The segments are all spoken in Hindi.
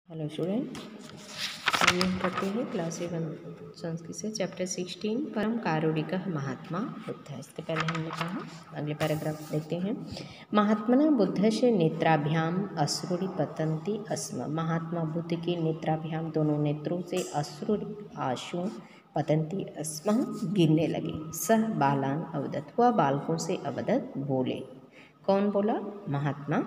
हेलो स्टूडेंट, हम पढ़ते हैं क्लास 7 संस्कृत से चैप्टर 16 परम कारुणिकः महात्मा बुद्ध। इसके पहले हमने कहा, अगले पैराग्राफ देखते हैं। महात्मना बुद्धस्य नेत्राभ्याम अश्रुरि पतन्ति स्म। महात्मा बुद्ध के नेत्राभ्याम दोनों नेत्रों से अश्रुरि आंसू पतन्ति स्म गिरने लगे। सह बालान अवदत्, वह बालकों से अवदत् बोले। कौन बोला? महात्मा।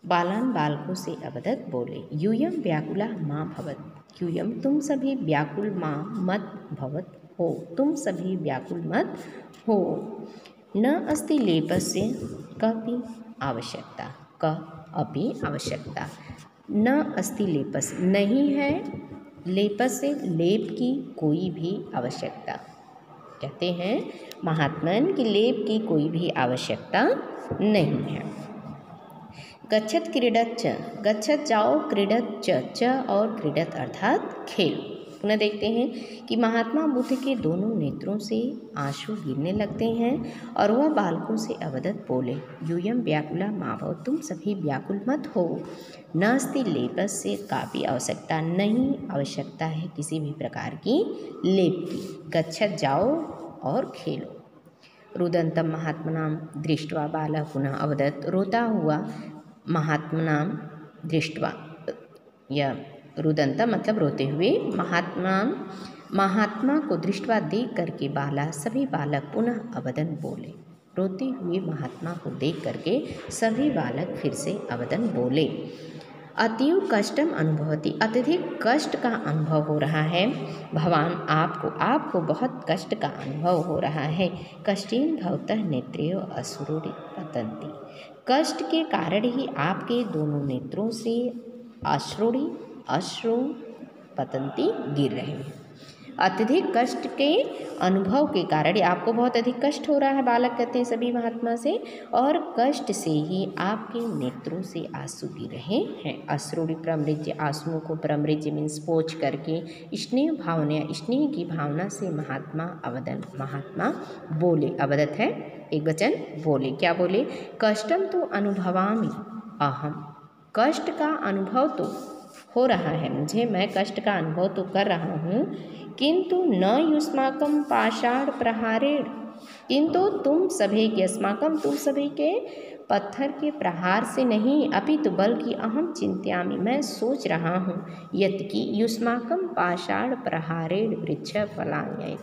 बालान बालकों से अवदत् बोले, यूयम व्याकुला माँ भवत। यूयम तुम सभी व्याकुल माँ मत भवत हो, तुम सभी व्याकुल मत हो। न अस्ति लेपस्य कपि आवश्यकता, क अपि आवश्यकता। न अस्ति लेपस, नहीं है लेपस्य लेप की कोई भी आवश्यकता। कहते हैं महात्मन की लेप की कोई भी आवश्यकता नहीं है। गच्छत क्रीडत च, गच्छत जाओ, क्रीडत च और क्रीडत अर्थात खेल। पुनः देखते हैं कि महात्मा बुद्ध के दोनों नेत्रों से आंसू गिरने लगते हैं और वह बालकों से अवदत् बोले, यूयम व्याकुला माँ भव, तुम सभी व्याकुल मत हो। नास्ति लेपस से काफ़ी आवश्यकता, नहीं आवश्यकता है किसी भी प्रकार की लेप की। गच्छत जाओ और खेलो। रुदंतम महात्मनाम दृष्ट्वा बालः पुनः अवदत्, रोता हुआ महात्मनाम दृष्ट्वा, या रुदंत मतलब रोते हुए, महात्मा को दृष्ट्वा देख करके बाला सभी बालक पुनः अवदन बोले। रोते हुए महात्मा को देख करके सभी बालक फिर से अवदन बोले। अतीव कष्टम अनुभवती, अत्यधिक कष्ट का अनुभव हो रहा है। भगवान आपको बहुत कष्ट का अनुभव हो रहा है। कष्टेन भवतः नेत्रेयो अश्रुरि पतन्ति, कष्ट के कारण ही आपके दोनों नेत्रों से अश्रु पतन्ति गिर रहे हैं। अत्यधिक कष्ट के अनुभव के कारण आपको बहुत अधिक कष्ट हो रहा है, बालक कहते हैं सभी महात्मा से, और कष्ट से ही आपके नेत्रों से आंसू गिर रहे हैं। अश्रुरि प्रमृज्य, आंसुओं को प्रमृज्य मीन्स पोंछ करके, स्नेह भावना, स्नेह की भावना से महात्मा अवदन, महात्मा बोले। अवदत है एक वचन, बोले। क्या बोले? कष्टम तो अनुभवामि अहम, कष्ट का अनुभव तो हो रहा है मुझे, मैं कष्ट का अनुभव तो कर रहा हूँ, किंतु न युष्माकम पाषाण प्रहारेण, किंतु तुम सभी के, अस्माकम तुम सभी के पत्थर के प्रहार से नहीं, अपितु बल्कि अहम चिंत्यामि, मैं सोच रहा हूँ, यत् कि युष्माकम पाषाण प्रहारेण वृक्ष फलानि,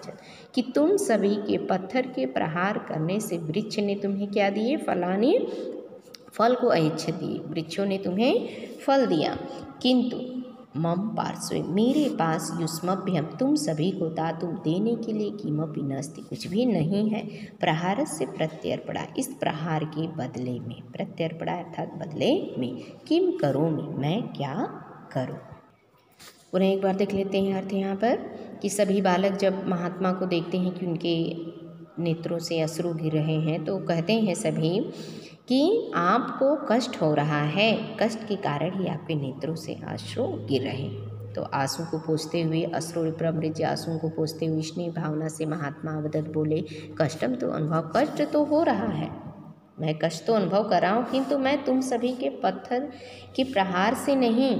कि तुम सभी के पत्थर के प्रहार करने से वृक्ष ने तुम्हें क्या दिए? फलानि, फल को ऐच्छ दिए, वृक्षों ने तुम्हें फल दिया। किंतु मम पार्श्वे, मेरे पास युष्मभ्यम, तुम सभी को दातुम देने के लिए किमपि नास्ति, कुछ भी नहीं है। प्रहार से प्रत्यर्पणा, इस प्रहार के बदले में, प्रत्यर्पणा अर्थात बदले में, किम करोमि, मैं क्या करूं। पुनः एक बार देख लेते हैं अर्थ यहाँ पर कि सभी बालक जब महात्मा को देखते हैं कि उनके नेत्रों से अश्रु गिर रहे हैं, तो कहते हैं सभी कि आपको कष्ट हो रहा है, कष्ट के कारण ही आपके नेत्रों से आंसू गिर रहे हैं। तो आंसू को पोंछते हुए, अश्रु प्रमृज्य आंसुओं को पोंछते हुए स्नेह भावना से महात्मा अवदत बोले, कष्टम तो अनुभव, कष्ट तो हो रहा है, मैं कष्ट तो अनुभव कर रहा हूँ, किंतु मैं तुम सभी के पत्थर के प्रहार से नहीं,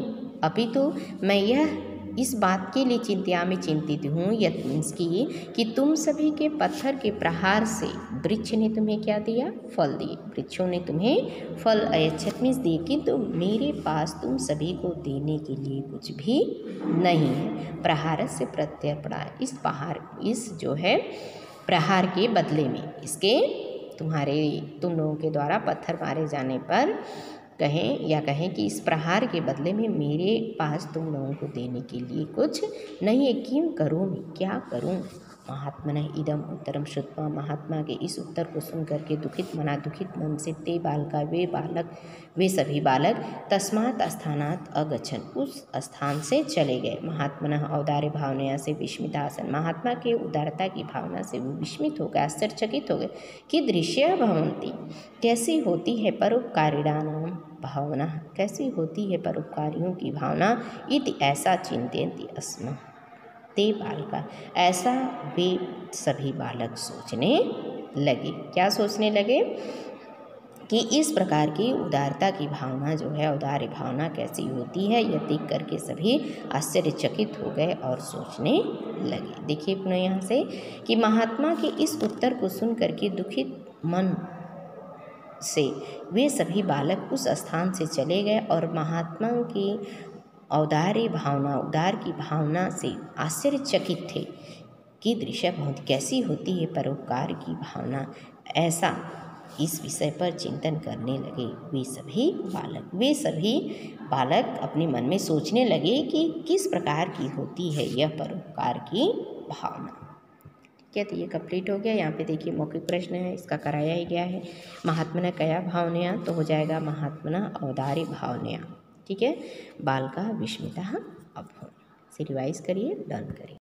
अपितु मैं यह इस बात के लिए चिंतित हूँ, यत् मीन्स कि तुम सभी के पत्थर के प्रहार से वृक्ष ने तुम्हें क्या दिया? फल दिए, वृक्षों ने तुम्हें फल ऐच्छत् मीन्स दिए, किंतु मेरे पास तुम सभी को देने के लिए कुछ भी नहीं है। प्रहार से प्रत्यर्पणा, इस जो है प्रहार के बदले में, इसके तुम लोगों के द्वारा पत्थर मारे जाने पर कहें कि इस प्रहार के बदले में मेरे पास तुम लोगों को देने के लिए कुछ नहीं है। किम करूँ, क्या करूँ। महात्मनः इदम उत्तरम श्रुत्वा, महात्मा के इस उत्तर को सुन करके दुखित मन से ते बालका, वे सभी बालक तस्मात् स्थानात् अगच्छन्, उस स्थान से चले गए। महात्मनः औदार्य भावना से विस्मितासन, महात्मा के उदारता की भावना से वो विस्मित हो गए, आश्चर्यचकित हो गए। कि दृश्य भवन्ति, कैसी होती है परोपकारिणानां भावना, कैसी होती है परोपकारियों की भावना। इति ऐसा चिंतयन्ति स्म ते बालका, ऐसा वे सभी बालक सोचने लगे। क्या सोचने लगे? कि इस प्रकार की उदारता की भावना जो है, उदार भावना कैसी होती है, यह देख करके सभी आश्चर्यचकित हो गए और सोचने लगे। देखिए पुनः यहाँ से कि महात्मा के इस उत्तर को सुन करके दुखित मन से वे सभी बालक उस स्थान से चले गए और महात्मा की उदार की भावना से आश्चर्यचकित थे कि दृश्य बहुत कैसी होती है परोपकार की भावना। ऐसा इस विषय पर चिंतन करने लगे वे सभी बालक अपने मन में सोचने लगे कि किस प्रकार की होती है यह परोपकार की भावना। ठीक है, तो ये कंप्लीट हो गया। यहाँ पे देखिए मौखिक प्रश्न है, इसका कराया ही गया है। महात्मना कया भावनया, तो हो जाएगा महात्मना औदार्य भावनया। ठीक है, बाल का विस्मिता अभून् से रिवाइज करिए, डन करिए।